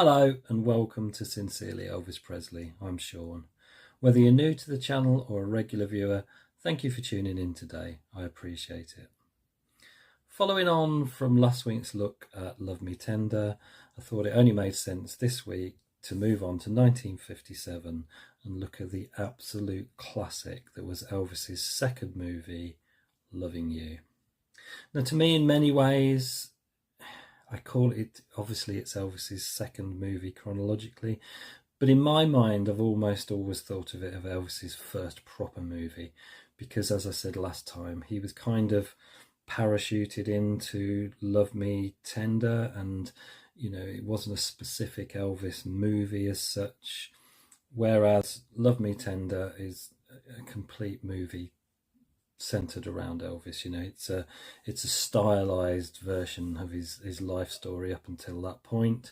Hello and welcome to Sincerely Elvis Presley. I'm Sean. Whether you're new to the channel or a regular viewer, thank you for tuning in today. I appreciate it. Following on from last week's look at Love Me Tender, I thought it only made sense this week to move on to 1957 and look at the absolute classic that was Elvis's second movie, Loving You. Now, to me, in many ways, I call it, obviously it's Elvis's second movie chronologically, but in my mind I've almost always thought of it as Elvis's first proper movie, because as I said last time, he was kind of parachuted into Love Me Tender, and it wasn't a specific Elvis movie as such, whereas Love Me Tender is a complete movie centered around Elvis. It's a stylized version of his life story up until that point.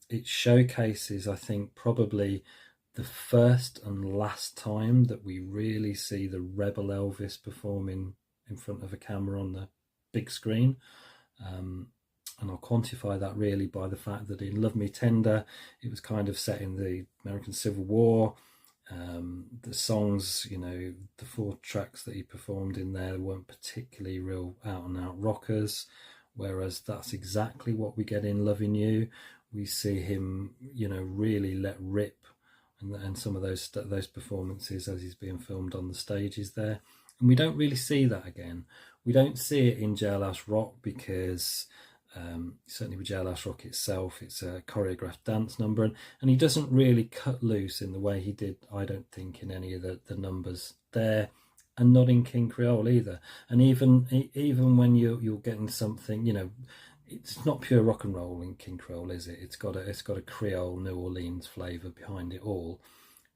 It showcases, I think, probably the first and last time that we really see the rebel Elvis performing in front of a camera on the big screen. And I'll quantify that really by the fact that in Love Me Tender, it was kind of set in the American Civil War. The songs, the 4 tracks that he performed in there weren't particularly real out and out rockers, whereas that's exactly what we get in Loving You. We see him, really let rip, and some of those performances as he's being filmed on the stages there. And we don't really see that again. We don't see it in Jailhouse Rock because certainly with Jailhouse Rock itself, it's a choreographed dance number, and he doesn't really cut loose in the way he did, I don't think, in any of the numbers there, and not in King Creole either. And even when you're getting something, it's not pure rock and roll in King Creole, is it? It's got a Creole New Orleans flavour behind it all,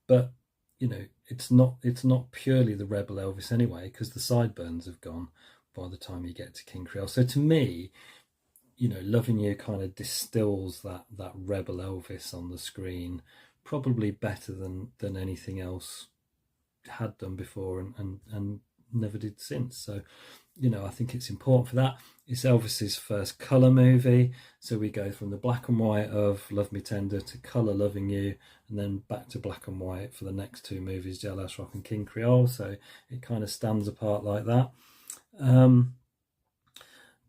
but it's not purely the rebel Elvis anyway, because the sideburns have gone by the time you get to King Creole. So to me, Loving You kind of distills that rebel Elvis on the screen probably better than anything else had done before and never did since. So, I think it's important for that. It's Elvis's first colour movie, so we go from the black and white of Love Me Tender to colour Loving You, and then back to black and white for the next 2 movies, Jailhouse Rock and King Creole. So it kind of stands apart like that.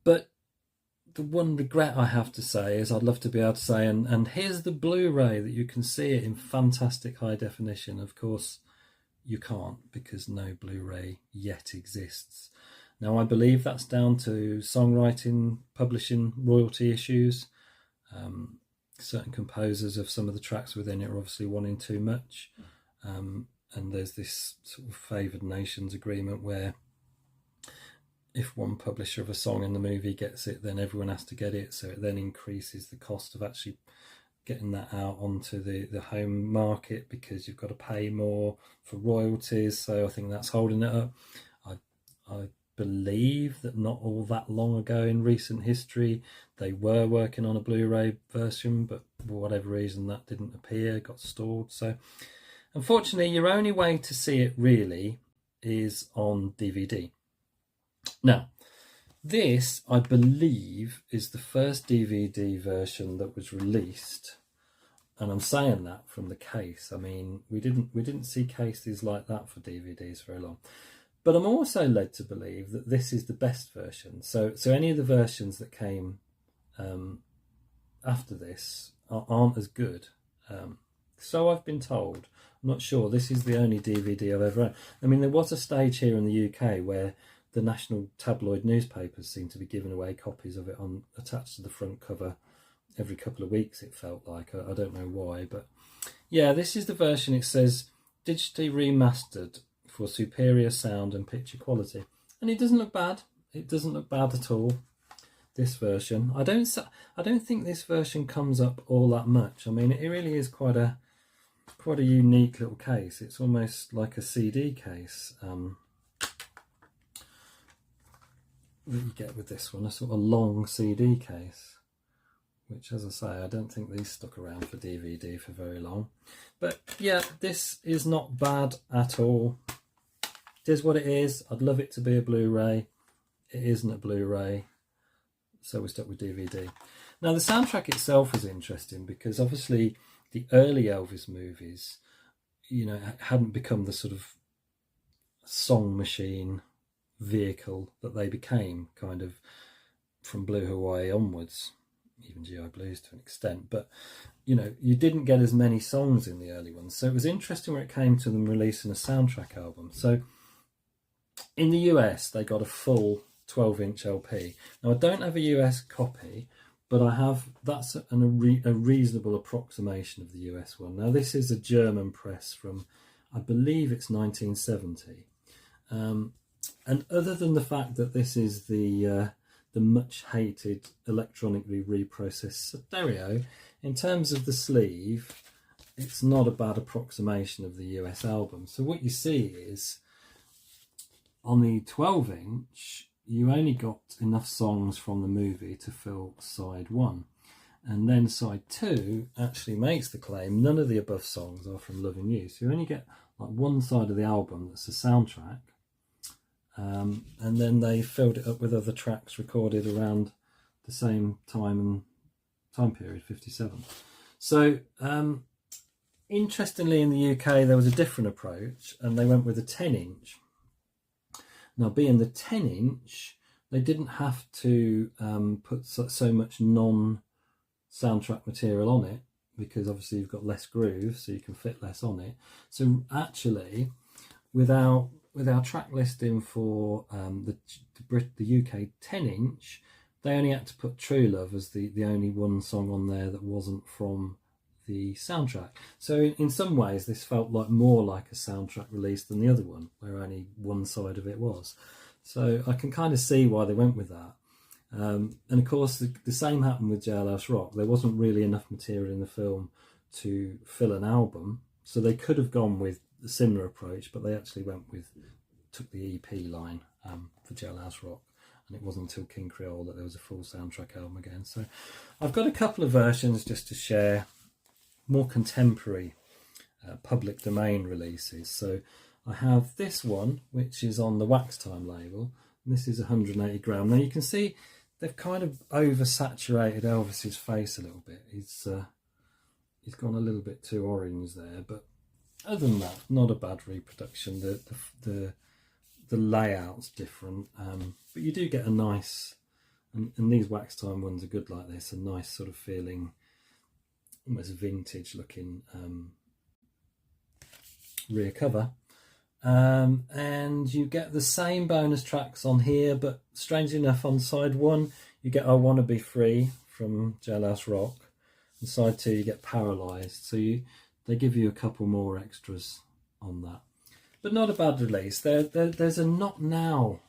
But the one regret I have to say is I'd love to be able to say, and here's the Blu-ray that you can see it in fantastic high definition. Of course, you can't, because no Blu-ray yet exists. Now, I believe that's down to songwriting, publishing, royalty issues. Certain composers of some of the tracks within it are obviously wanting too much. And there's this sort of favoured nations agreement where if one publisher of a song in the movie gets it, then everyone has to get it. So it then increases the cost of actually getting that out onto the home market, because you've got to pay more for royalties. So I think that's holding it up. I believe that not all that long ago in recent history, they were working on a Blu-ray version, but for whatever reason that didn't appear, got stalled. So unfortunately, your only way to see it really is on DVD. Now, this, I believe, is the first DVD version that was released, and I'm saying that from the case. I mean, we didn't see cases like that for DVDs very long. But I'm also led to believe that this is the best version. So any of the versions that came after this aren't as good. So I've been told. I'm not sure. This is the only DVD I've ever owned. I mean, there was a stage here in the UK where the national tabloid newspapers seem to be giving away copies of it attached to the front cover every couple of weeks, it felt like. I don't know why, but yeah, this is the version. It says digitally remastered for superior sound and picture quality, and it doesn't look bad. It doesn't look bad at all, this version. I don't think this version comes up all that much. I mean, it really is quite a unique little case. It's almost like a CD case that you get with this one, a sort of long CD case, which, as I say, I don't think these stuck around for DVD for very long. But yeah, this is not bad at all. It is what it is. I'd love it to be a Blu-ray. It isn't a Blu-ray, so we're stuck with DVD. Now the soundtrack itself is interesting because obviously the early Elvis movies, you know, hadn't become the sort of song machine vehicle that they became kind of from Blue Hawaii onwards, even GI Blues to an extent. But, you know, you didn't get as many songs in the early ones. So it was interesting when it came to them releasing a soundtrack album. So in the US, they got a full 12-inch LP. Now, I don't have a US copy, but I have, that's a reasonable approximation of the US one. Now, this is a German press from, I believe it's 1970. And other than the fact that this is the much hated electronically reprocessed stereo, in terms of the sleeve, it's not a bad approximation of the US album. So what you see is, on the 12-inch, you only got enough songs from the movie to fill side 1. And then side 2 actually makes the claim none of the above songs are from Loving You. So you only get like one side of the album that's a soundtrack. And then they filled it up with other tracks recorded around the same time period, 57. So interestingly, in the UK there was a different approach, and they went with a 10-inch. Now, being the 10-inch, they didn't have to put so much non-soundtrack material on it, because obviously you've got less grooves, so you can fit less on it. So actually, with our track listing for the UK 10-inch, they only had to put True Love as the only one song on there that wasn't from the soundtrack. So in some ways this felt like more like a soundtrack release than the other one, where only one side of it was. So I can kind of see why they went with that. And of course the same happened with Jailhouse Rock. There wasn't really enough material in the film to fill an album, so they could have gone with a similar approach, but they actually took the EP line for Jailhouse Rock. And it wasn't until King Creole that there was a full soundtrack album again. So I've got a couple of versions just to share, more contemporary public domain releases. So I have this one, which is on the Wax Time label, and this is 180 gram. Now you can see they've kind of oversaturated Elvis's face a little bit. He's gone a little bit too orange there, but other than that, not a bad reproduction. The layout's different, but you do get a nice, and these Wax Time ones are good like this, a nice sort of feeling, almost vintage looking rear cover. And you get the same bonus tracks on here, but strangely enough on side 1 you get I Wanna Be Free from Jailhouse Rock, and side 2 you get Paralysed. So they give you a couple more extras on that, but not a bad release. There's a Not Now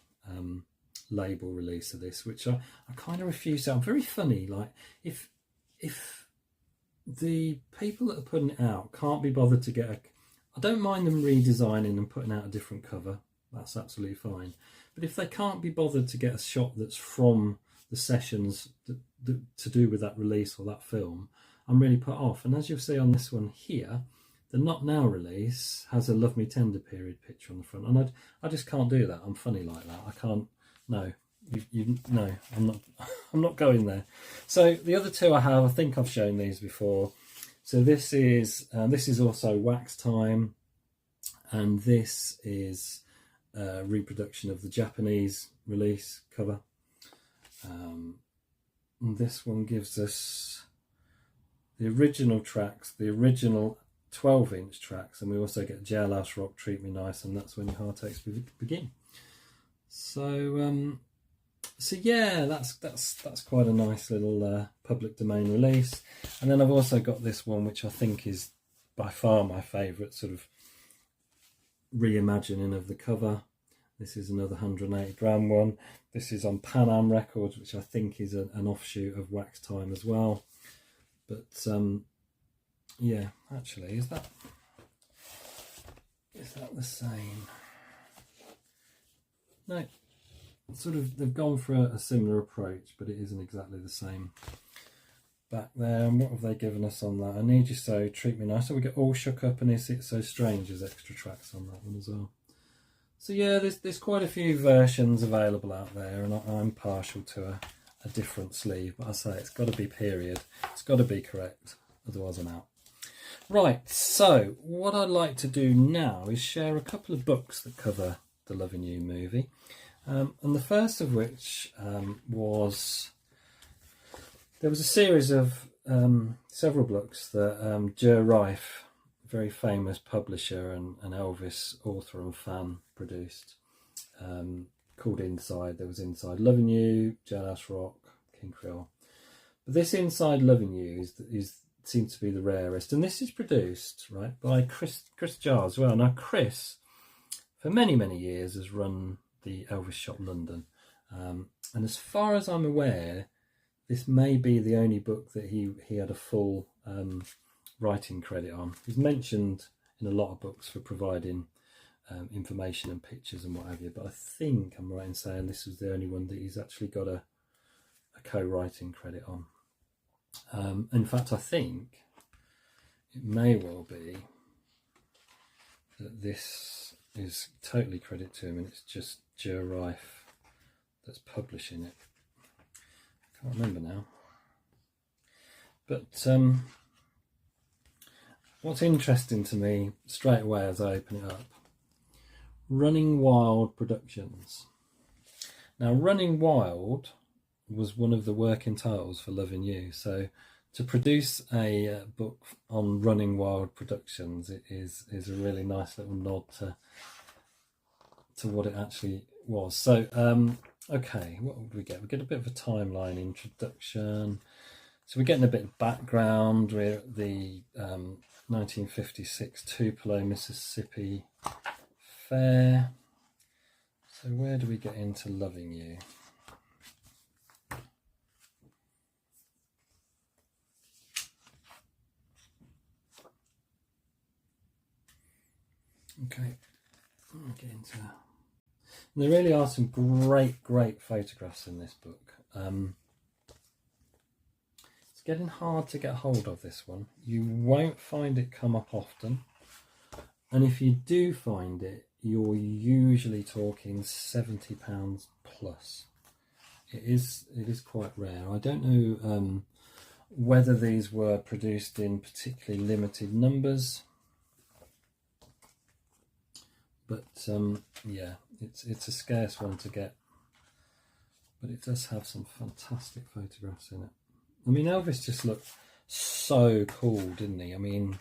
label release of this, which I kind of refuse to. I'm very funny, like if the people that are putting it out can't be bothered to get I don't mind them redesigning and putting out a different cover, that's absolutely fine. But if they can't be bothered to get a shot that's from the sessions to do with that release or that film, I'm really put off. And as you'll see on this one here, the Not Now release has a Love Me Tender period picture on the front, and I just can't do that. I'm funny like that. I can't. No, no, I'm not going there. So the other two I have, I think I've shown these before. So this is also Wax Time, and this is a reproduction of the Japanese release cover. And this one gives us the original tracks, the original 12-inch tracks, and we also get Jailhouse Rock, Treat Me Nice, and That's When Your Heartaches Begin. So yeah, that's quite a nice little public domain release. And then I've also got this one, which I think is by far my favourite sort of reimagining of the cover. This is another 180 gram one. This is on Pan Am Records, which I think is an offshoot of Wax Time as well. But yeah, actually, is that the same? No, sort of, they've gone for a similar approach, but it isn't exactly the same back there. And what have they given us on that? I Need You So, Treat Me Nice. So we get All Shook Up and Is It So Strange as extra tracks on that one as well. So yeah, there's quite a few versions available out there, and I'm partial to a different sleeve, but I say it's got to be period, it's got to be correct, otherwise I'm out. Right, so what I'd like to do now is share a couple of books that cover the Loving You movie, and the first of which was, there was a series of several books that Rijff, very famous publisher and Elvis author and fan, produced, called Inside. There was Inside Loving You, Jailhouse Rock, King Creole. But this Inside Loving You seems to be the rarest, and this is produced by Chris Jar as well. Now Chris, for many years, has run the Elvis Shop London, and as far as I'm aware, this may be the only book that he had a full writing credit on. He's mentioned in a lot of books for providing information and pictures and what have you, but I think I'm right in saying this was the only one that he's actually got a co-writing credit on. In fact, I think it may well be that this is totally credit to him and it's just Rijff that's publishing it. I can't remember now. But what's interesting to me straight away as I open it up, Running Wild Productions. Now Running Wild was one of the working titles for Loving You, so to produce a book on Running Wild Productions, it is a really nice little nod to what it actually was. So okay, what would we get? We get a bit of a timeline introduction, so we're getting a bit of background. We're at the 1956 Tupelo, Mississippi fair. So where do we get into Loving You? Okay, get into. And there really are some great photographs in this book. It's getting hard to get hold of this one. You won't find it come up often, and if you do find it, you're usually talking £70 plus. It is quite rare. I don't know whether these were produced in particularly limited numbers. But yeah, it's a scarce one to get, but it does have some fantastic photographs in it. I mean, Elvis just looked so cool, didn't he? I mean,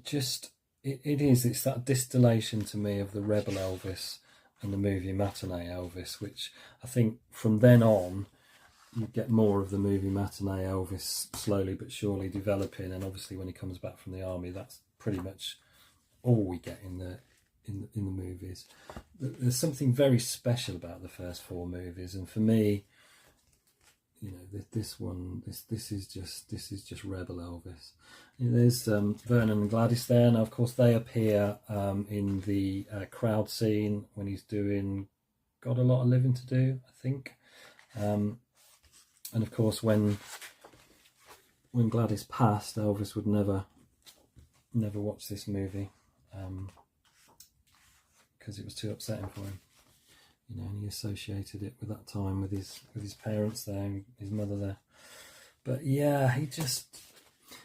just it's that distillation to me of the Rebel Elvis and the movie Matinee Elvis, which I think from then on you get more of the movie Matinee Elvis slowly but surely developing, and obviously when he comes back from the army, that's pretty much all we get in the movies. There's something very special about the first four movies, and for me, you know, this is just Rebel Elvis. You know, there's Vernon and Gladys there. Now, of course, they appear in the crowd scene when he's doing "Got a Lot of Living to Do," I think, and of course, when Gladys passed, Elvis would never watch this movie. Because it was too upsetting for him, you know, and he associated it with that time with his parents there and his mother there. But yeah,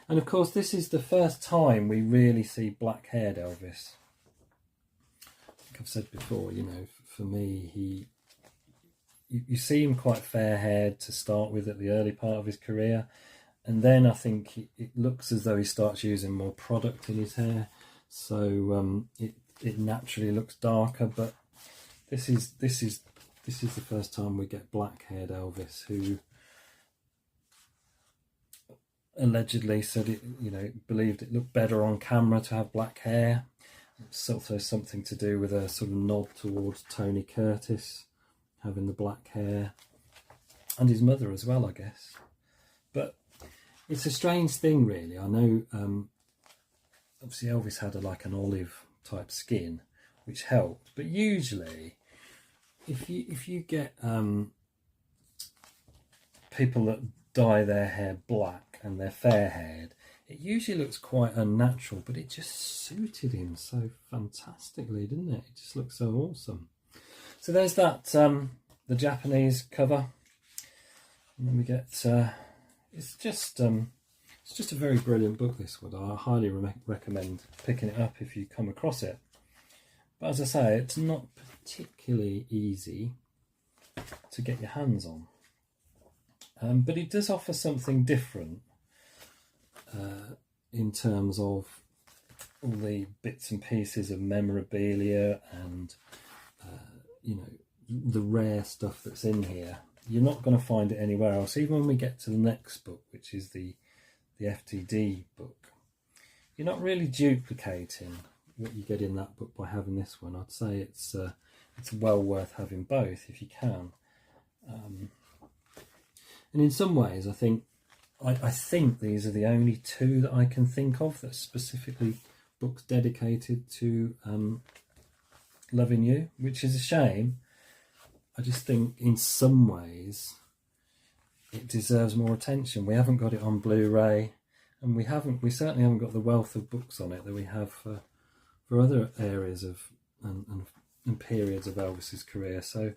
and of course this is the first time we really see black-haired Elvis. Like I've said before, you know, for me, you see him quite fair-haired to start with at the early part of his career, and then I think it looks as though he starts using more product in his hair. So it naturally looks darker, but this is the first time we get black-haired Elvis, who allegedly said it, you know, believed it looked better on camera to have black hair. It's also something to do with a sort of nod towards Tony Curtis having the black hair, and his mother as well, I guess. But it's a strange thing, really. I know. Obviously Elvis had like an olive type skin, which helped, but usually if you get people that dye their hair black and they're fair haired, it usually looks quite unnatural, but it just suited him so fantastically, didn't it? It just looks so awesome. So there's that the Japanese cover. And then we get, it's just a very brilliant book, this one. I highly recommend picking it up if you come across it. But as I say, it's not particularly easy to get your hands on. But it does offer something different in terms of all the bits and pieces of memorabilia and the rare stuff that's in here. You're not going to find it anywhere else. Even when we get to the next book, which is the FTD book, you're not really duplicating what you get in that book by having this one. I'd say it's well worth having both if you can. And in some ways, I think these are the only two that I can think of that are specifically books dedicated to loving you, which is a shame. I just think in some ways it deserves more attention. We haven't got it on Blu-ray, and we certainly haven't got the wealth of books on it that we have for other areas of and periods of Elvis's career. So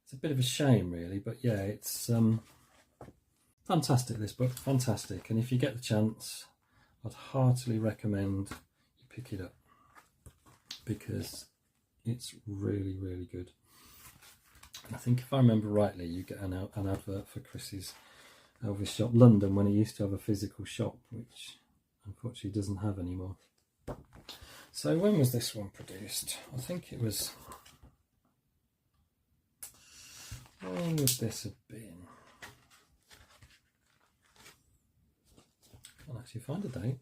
it's a bit of a shame, really. But yeah, it's fantastic, this book, fantastic. And if you get the chance, I'd heartily recommend you pick it up, because it's really, really good. I think if I remember rightly, you get an advert for Chris's Elvis shop London when he used to have a physical shop, which unfortunately doesn't have anymore. So when was this one produced? I think it was... When would this have been? Can't actually find a date.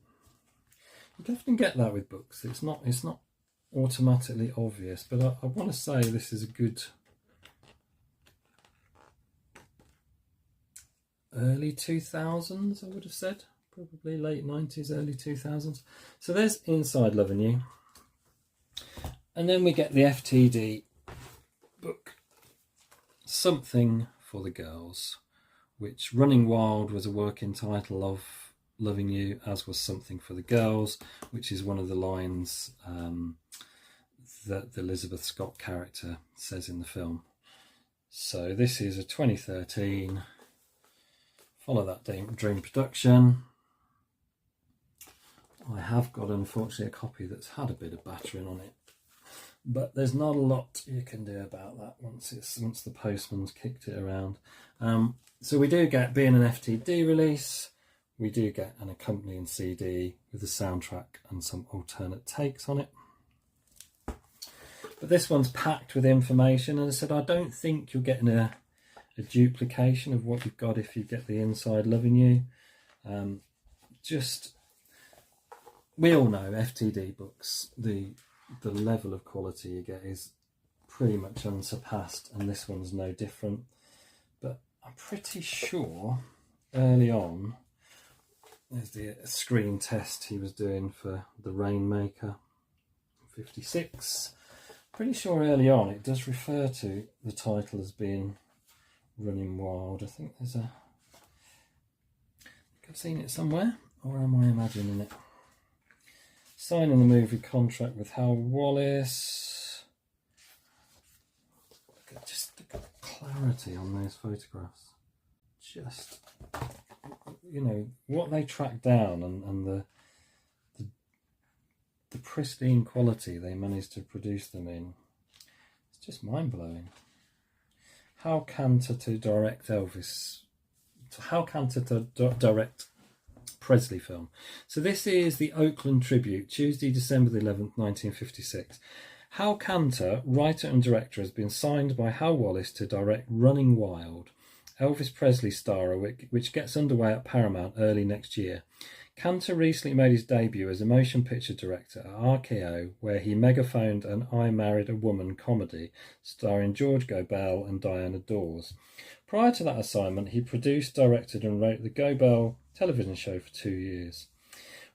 You can often get that with books. It's not automatically obvious, but I want to say this is a good early 2000s, I would have said. Probably late 90s, early 2000s. So there's Inside Loving You. And then we get the FTD book, Something for the Girls, which Running Wild was a working title of Loving You, as was Something for the Girls, which is one of the lines that the Elizabeth Scott character says in the film. So this is a 2013, follow that dream production. I have got, unfortunately, a copy that's had a bit of battering on it, but there's not a lot you can do about that once the postman's kicked it around. So we do get, being an FTD release, we do get an accompanying CD with the soundtrack and some alternate takes on it. But this one's packed with information, and I said I don't think you're getting a duplication of what you've got if you get the Inside Loving You. We all know FTD books, the level of quality you get is pretty much unsurpassed, and this one's no different. But I'm pretty sure early on, there's the screen test he was doing for The Rainmaker 56. Pretty sure early on it does refer to the title as being Running Wild. I think I've seen it somewhere, or am I imagining it? Signing the movie contract with Hal Wallace. Look at the clarity on those photographs. Just, what they tracked down and the pristine quality they managed to produce them in. It's just mind-blowing. How Cantor to direct Presley film. So this is the Oakland Tribute, Tuesday, December the 11th, 1956. Hal Cantor, writer and director, has been signed by Hal Wallace to direct Running Wild, Elvis Presley starrer, which gets underway at Paramount early next year. Cantor recently made his debut as a motion picture director at RKO, where he megaphoned an I Married a Woman comedy starring George Gobel and Diana Dawes. Prior to that assignment, he produced, directed and wrote the Gobel television show for 2 years.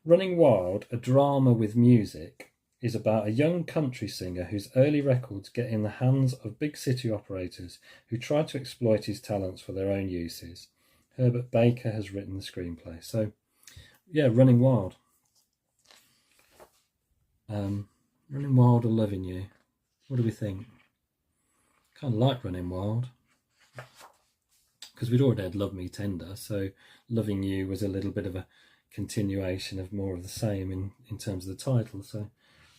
Running Wild, a drama with music, is about a young country singer whose early records get in the hands of big city operators who try to exploit his talents for their own uses. Herbert Baker has written the screenplay. So, yeah, Running Wild. Running Wild or Loving You? What do we think? Kind of like Running Wild. because we'd already had Love Me Tender, so Loving You was a little bit of a continuation of more of the same in terms of the title. So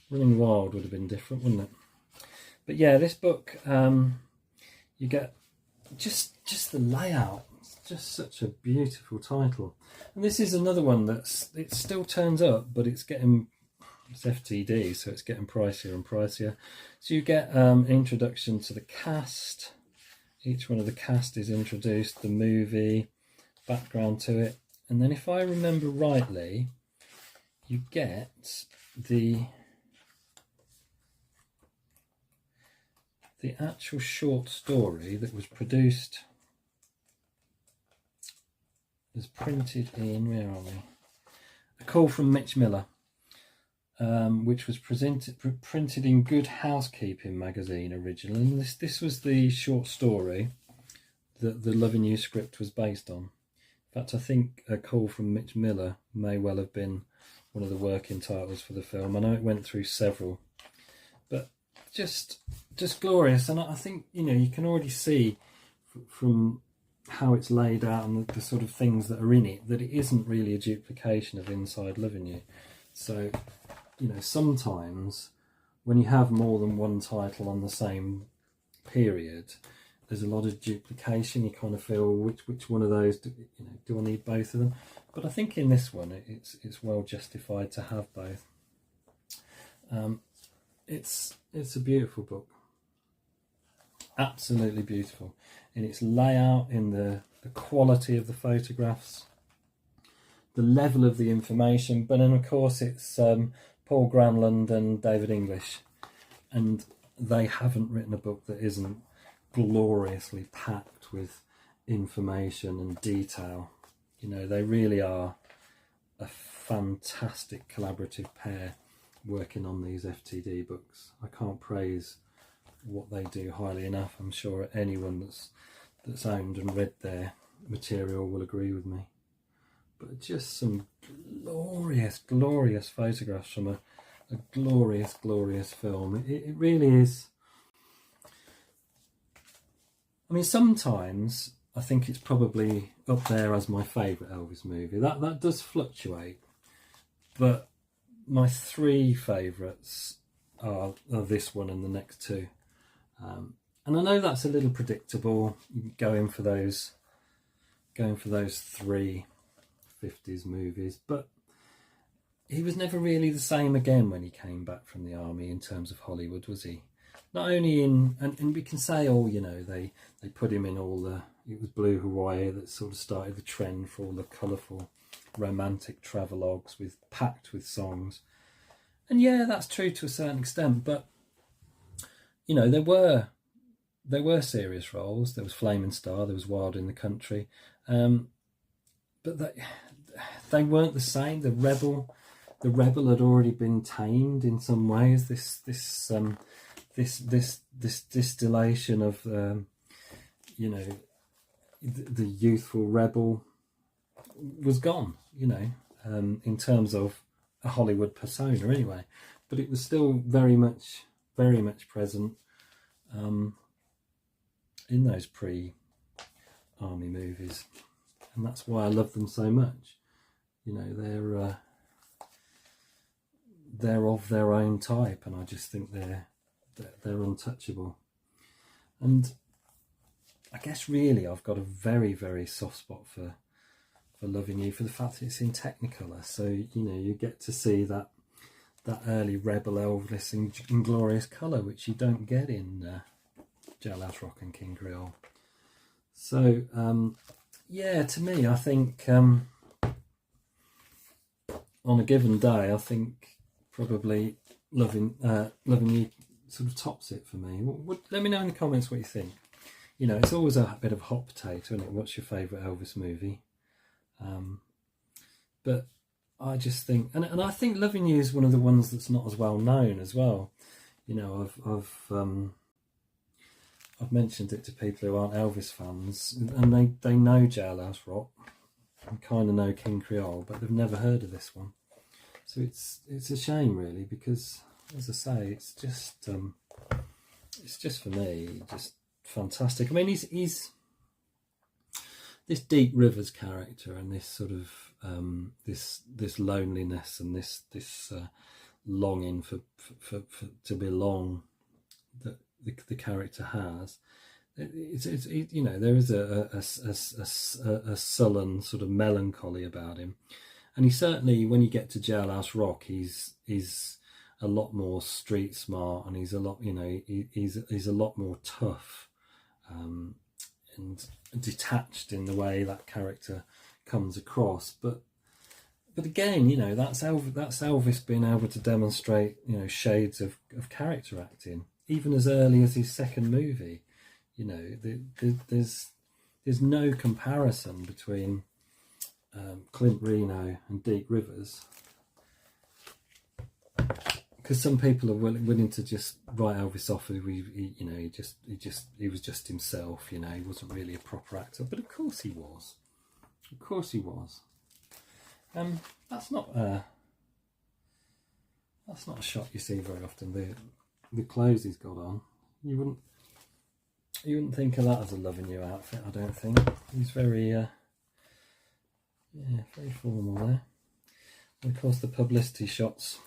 Running Wild would have been different, wouldn't it? But yeah, this book, you get just the layout. It's just such a beautiful title. And this is another one it still turns up, but it's FTD, so it's getting pricier and pricier. So you get an introduction to the cast. Each one of the cast is introduced, the movie, background to it. And then if I remember rightly, you get the actual short story that was produced, was printed in, where are we? A Call from Mitch Miller, which was printed in Good Housekeeping magazine originally. And this was the short story that the Loving You script was based on. In fact, I think A Call from Mitch Miller may well have been one of the working titles for the film. I know it went through several, but just glorious. And I think, you can already see from how it's laid out and the sort of things that are in it that it isn't really a duplication of Inside Loving You. So, sometimes when you have more than one title on the same period, there's a lot of duplication. You kind of feel which one of those do I need both of them? But I think in this one it's well justified to have both. It's a beautiful book, absolutely beautiful in its layout, in the quality of the photographs, the level of the information. But then of course it's Paul Granlund and David English, and they haven't written a book that isn't gloriously packed with information and detail. They really are a fantastic collaborative pair working on these FTD books. I can't praise what they do highly enough. I'm sure anyone that's owned and read their material will agree with me. But just some glorious photographs from a glorious film. It really is. I mean, sometimes I think it's probably up there as my favourite Elvis movie. That does fluctuate, but my three favourites are this one and the next two. And I know that's a little predictable, going for those three 50s movies, but he was never really the same again when he came back from the army in terms of Hollywood, was he? Not only and we can say, they put him in it was Blue Hawaii that sort of started the trend for all the colourful romantic travelogues packed with songs. And yeah, that's true to a certain extent, but there were serious roles. There was Flaming Star, there was Wild in the Country, but they weren't the same. The rebel had already been tamed in some ways. This distillation of the youthful rebel was gone, in terms of a Hollywood persona anyway, but it was still very much present in those pre-army movies, and that's why I love them so much. They're of their own type, and I just think they're untouchable. And I guess really I've got a very soft spot for Loving You, for the fact that it's in Technicolor, so you get to see that early rebel Elvis in glorious colour, which you don't get in Jailhouse Rock and King Creole. So to me, I think on a given day, I think probably Loving You sort of tops it for me. Let me know in the comments what you think. It's always a bit of a hot potato, isn't it? What's your favourite Elvis movie? But I just think, and I think Loving You is one of the ones that's not as well known as well. I've mentioned it to people who aren't Elvis fans, and they know Jailhouse Rock and kind of know King Creole, but they've never heard of this one. So it's a shame, really, because, as I say, it's just for me just fantastic. I mean, he's this Deep Rivers character and this sort of this loneliness and this longing for to belong that the character has. It's you know, there is a sullen sort of melancholy about him, and he certainly, when you get to Jailhouse Rock, he's a lot more street smart, and he's a lot, you know, he's a lot more tough and detached in the way that character comes across. But again, you know, that's Elvis being able to demonstrate, you know, shades of character acting even as early as his second movie. You know, there's no comparison between Clint Reno and Deep Rivers, because some people are willing to just write Elvis off. He was just himself. You know, he wasn't really a proper actor, but of course he was. Of course he was. That's not a shot you see very often. The clothes he's got on, you wouldn't think of that as a Loving You outfit, I don't think. He's very very formal there. And of course the publicity shots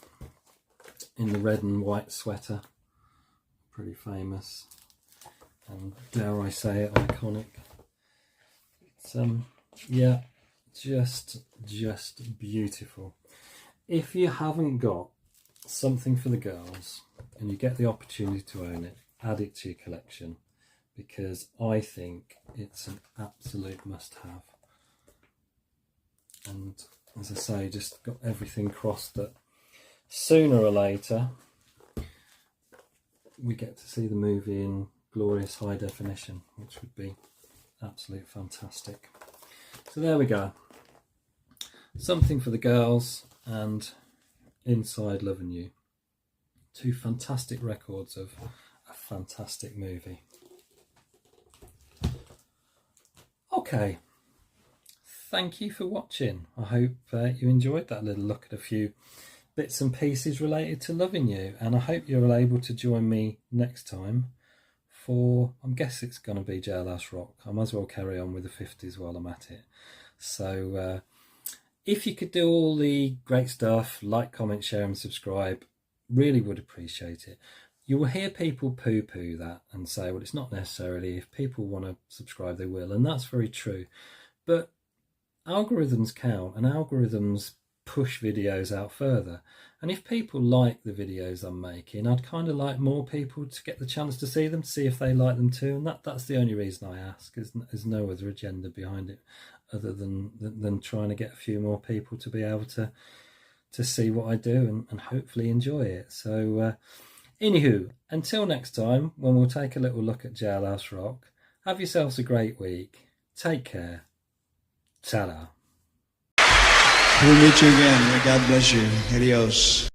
in the red and white sweater, pretty famous, and dare I say it, iconic. It's just beautiful. If you haven't got something for the girls and you get the opportunity to own it, add it to your collection, because I think it's an absolute must-have. And as I say, just got everything crossed that sooner or later we get to see the movie in glorious high definition, which would be absolutely fantastic. So there we go. Something for the girls and Inside Loving You. Two fantastic records of a fantastic movie. Okay. Thank you for watching. I hope you enjoyed that little look at a few bits and pieces related to Loving You, and I hope you're able to join me next time for, I guess it's going to be Jailhouse Rock. I might as well carry on with the 50s while I'm at it. So if you could do all the great stuff, like, comment, share and subscribe, really would appreciate it. You will hear people poo-poo that and say, well, it's not necessarily, if people want to subscribe they will, and that's very true. But algorithms count, and algorithms push videos out further, and if people like the videos I'm making, I'd kind of like more people to get the chance to see them, to see if they like them too, and that's the only reason I ask. There's no other agenda behind it other than trying to get a few more people to be able to see what I do and hopefully enjoy it. So anywho, until next time, when we'll take a little look at Jailhouse Rock, have yourselves a great week. Take care. Ta-da. We'll meet you again. May God bless you. Adios.